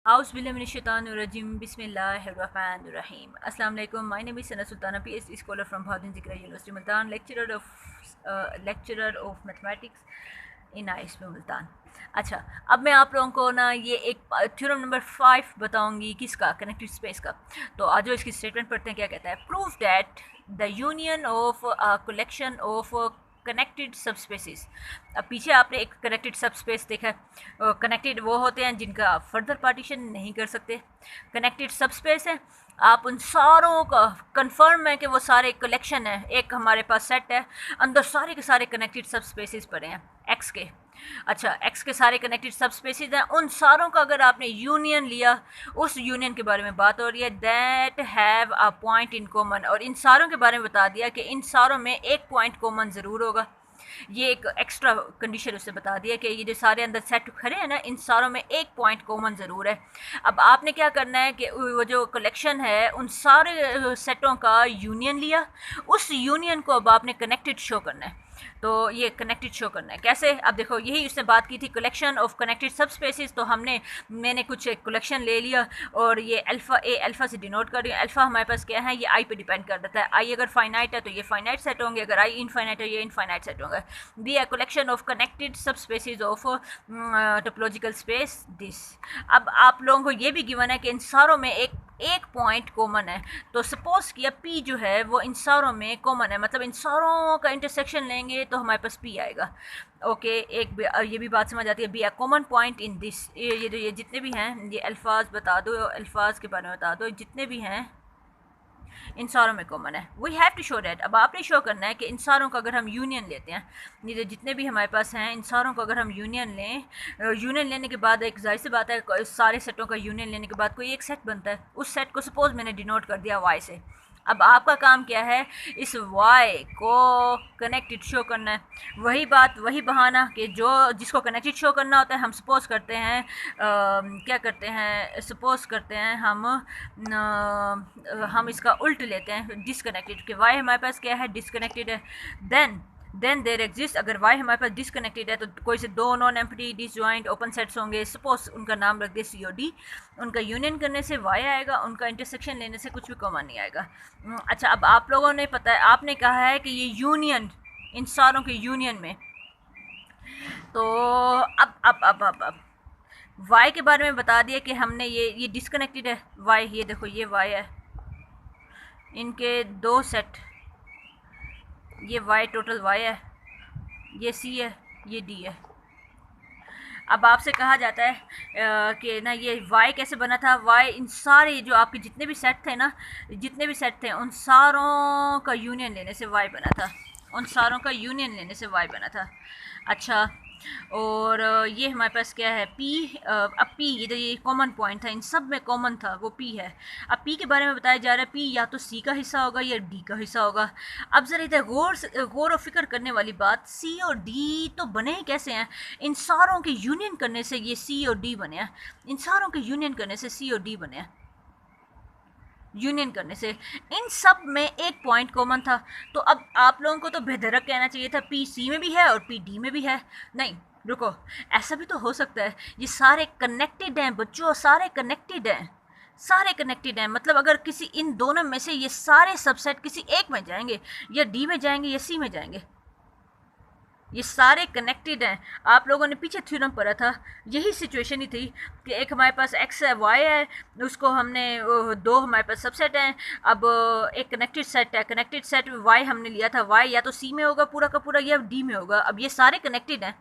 Auzubillahiminash-shaitanir-rajim. Bismillahir-rahmanir-rahim. Assalamu alaikum. My name is Sana Sultana, PhD scholar from Bahauddin Zikra University, Multan, lecturer of mathematics in ISP Multan. अच्छा, अब मैं आप लोगों को ना ये एक थ्योरम नंबर 5 बताऊंगी, किसका, कनेक्टेड स्पेस का। तो आज जो इसकी स्टेटमेंट पढ़ते हैं, क्या कहता है। Prove that the union of collection of connected subspaces. अब पीछे आपने एक कनेक्टेड सबस्पेस देखा है। कनेक्टेड वो होते हैं जिनका फर्दर पार्टीशन नहीं कर सकते। कनेक्टेड सबस्पेस है, आप उन सारों का कंफर्म है कि वो सारे कलेक्शन है, एक हमारे पास सेट है, अंदर सारे के सारे कनेक्टेड सबस्पेसिस पड़े हैं एक्स के। अच्छा, एक्स के सारे कनेक्टेड सबस्पेसिस हैं, उन सारों का अगर आपने यूनियन लिया, उस यूनियन के बारे में बात हो रही है, that have a point in common. और इन सारों के बारे में बता दिया कि इन सारों में एक पॉइंट कॉमन ज़रूर होगा। ये एक एक्स्ट्रा कंडीशन उससे बता दिया कि ये जो सारे अंदर सेट खड़े हैं ना, इन सारों में एक पॉइंट कॉमन ज़रूर है। अब आपने क्या करना है कि वो जो कलेक्शन है उन सारे सेटों का यूनियन लिया, उस यूनियन को अब आपने कनेक्टेड शो करना है। तो ये कनेक्टेड शो करना है कैसे। अब देखो, यही उसने बात की थी, कलेक्शन ऑफ कनेक्टेड सबस्पेसिस। तो मैंने कुछ एक कलेक्शन ले लिया और ये अल्फ़ा ए अल्फ़ा से डिनोट कर दिया। अल्फ़ा हमारे पास क्या है, ये आई पे डिपेंड कर देता है। आई अगर फाइनाइट है तो ये फाइनाइट सेट होंगे, अगर आई इनफाइनाइट है ये इनफाइनाइट सेट होंगे। B a collection of connected subspaces of topological space this. अब आप लोगों को ये भी गिवन है कि इन सारों में एक पॉइंट कॉमन है। तो सपोज किया पी जो है वो इन सारों में कॉमन है, मतलब इन सारों का इंटरसेक्शन लेंगे तो हमारे पास पी आएगा। ओके, ये भी बात समझ आती है। Be a common point in this. ये जितने भी हैं, ये अल्फाज बता दो, अल्फाज के बारे में बता दो, जितने भी हैं इन सारों में कॉमन है। We have to show that. अब आपने शो करना है कि इन सारों का अगर हम यूनियन लेते हैं, ये जितने भी हमारे पास हैं, इन सारों को अगर हम यूनियन लें, यूनियन लेने के बाद एक जाहिर सी बात है, सारे सेटों का यूनियन लेने के बाद कोई एक सेट बनता है। उस सेट को सपोज मैंने डिनोट कर दिया वाई से। अब आपका काम क्या है, इस y को कनेक्टेड शो करना है। वही बात, वही बहाना कि जिसको कनेक्टेड शो करना होता है, हम सपोज करते हैं क्या करते हैं, सपोज करते हैं हम इसका उल्ट लेते हैं, डिसकनेक्टेड, कि y हमारे पास क्या है, डिसकनेक्टेड है। देन देयर एग्जिस्ट, अगर y हमारे पास डिसकनेक्टेड है तो कोई से दो non empty disjoint open sets होंगे। सपोज उनका नाम रख दे सी और डी। उनका यूनियन करने से y आएगा, उनका इंटरसेक्शन लेने से कुछ भी कॉमन नहीं आएगा। अच्छा, अब आप लोगों ने पता है, आपने कहा है कि ये यूनियन, इन सारों के यूनियन में, तो अब y के बारे में बता दिया कि हमने ये डिसकनेक्टेड है y। ये देखो, ये y है, इनके दो सेट, ये y टोटल y है, ये c है, ये d है। अब आपसे कहा जाता है कि ना ये y कैसे बना था। y इन सारे जो आपके जितने भी सेट थे ना, जितने भी सेट थे, उन सारों का यूनियन लेने से y बना था। उन सारों का यूनियन लेने से y बना था। अच्छा, और ये हमारे पास क्या है, p। अब p ये कॉमन पॉइंट था, इन सब में कॉमन था, वो p है। अब p के बारे में बताया जा रहा है, p या तो c का हिस्सा होगा या d का हिस्सा होगा। अब ज़रा इधर गौर और फिक्र करने वाली बात, c और d तो बने ही कैसे हैं। इन सारों के यूनियन करने से ये c और d बने हैं। इन सारों के यूनियन करने से c और d बने हैं। यूनियन करने से इन सब में एक पॉइंट कॉमन था। तो अब आप लोगों को तो बेधड़क कहना चाहिए था पी सी में भी है और पी डी में भी है। नहीं, रुको, ऐसा भी तो हो सकता है, ये सारे कनेक्टेड हैं बच्चों, सारे कनेक्टेड हैं, सारे कनेक्टेड हैं। मतलब अगर किसी इन दोनों में से ये सारे सबसेट किसी एक में जाएंगे, या डी में जाएंगे या सी में जाएंगे, ये सारे कनेक्टेड हैं। आप लोगों ने पीछे थ्योरम पढ़ा था, यही सिचुएशन ही थी कि एक हमारे पास एक्स है, वाई है, उसको हमने दो हमारे पास सबसेट हैं। अब एक कनेक्टेड सेट है, कनेक्टेड सेट वाई हमने लिया था, वाई या तो सी में होगा पूरा का पूरा या डी में होगा। अब ये सारे कनेक्टेड हैं,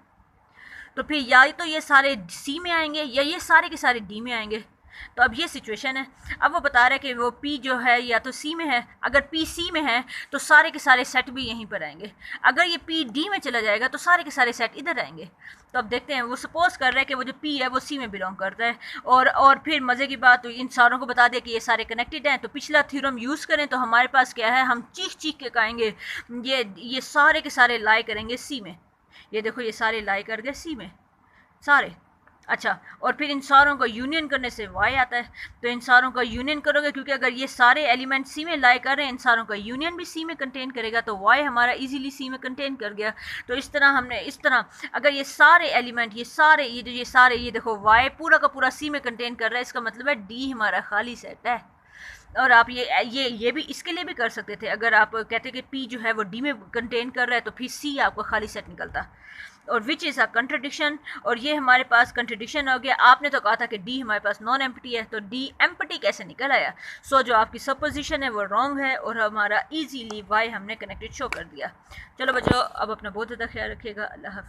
तो फिर या तो ये सारे सी में आएंगे या ये सारे के सारे डी में आएंगे। तो अब ये सिचुएशन है। अब वो बता रहा है कि वो P जो है या तो C में है। अगर P C में है तो सारे के सारे सेट भी यहीं पर आएंगे। अगर ये P D में चला जाएगा तो सारे के सारे सेट इधर आएंगे। तो अब देखते हैं, वो सपोज कर रहा है कि वो जो P है वो C में बिलोंग करता है। और फिर मज़े की बात, तो इन सारों को बता दिया कि ये सारे कनेक्टेड हैं। तो पिछला थ्योरम यूज़ करें तो हमारे पास क्या है, हम चीख के कहेंगे ये सारे के सारे लाई करेंगे C में। ये देखो, ये सारे लाई कर गए C में, सारे। अच्छा, और फिर इन सारों का यूनियन करने से वाई आता है। तो इन सारों का यूनियन करोगे, क्योंकि अगर ये सारे एलिमेंट सी में लाई कर रहे हैं, इन सारों का यूनियन भी सी में कंटेन करेगा, तो वाई हमारा इजीली सी में कंटेन कर गया। तो इस तरह हमने, इस तरह अगर ये सारे एलिमेंट, ये देखो वाई पूरा का पूरा सी में कंटेन कर रहा है, इसका मतलब है डी हमारा खाली सेट है। और आप ये भी इसके लिए भी कर सकते थे, अगर आप कहते कि पी जो है वो डी में कंटेन कर रहा है, तो फिर सी आपका खाली सेट निकलता, और विच इज़ अ कंट्रडिक्शन। और ये हमारे पास कंट्रडिक्शन हो गया। आपने तो कहा था कि डी हमारे पास नॉन एम्प्टी है, तो डी एम्प्टी कैसे निकल आया? सो जो आपकी सपोजिशन है वो रॉन्ग है, और हमारा इजीली वाई हमने कनेक्टेड शो कर दिया। चलो बच्चों, अब अपना बहुत ज़्यादा ख्याल रखिएगा। अल्लाह हाफिज़।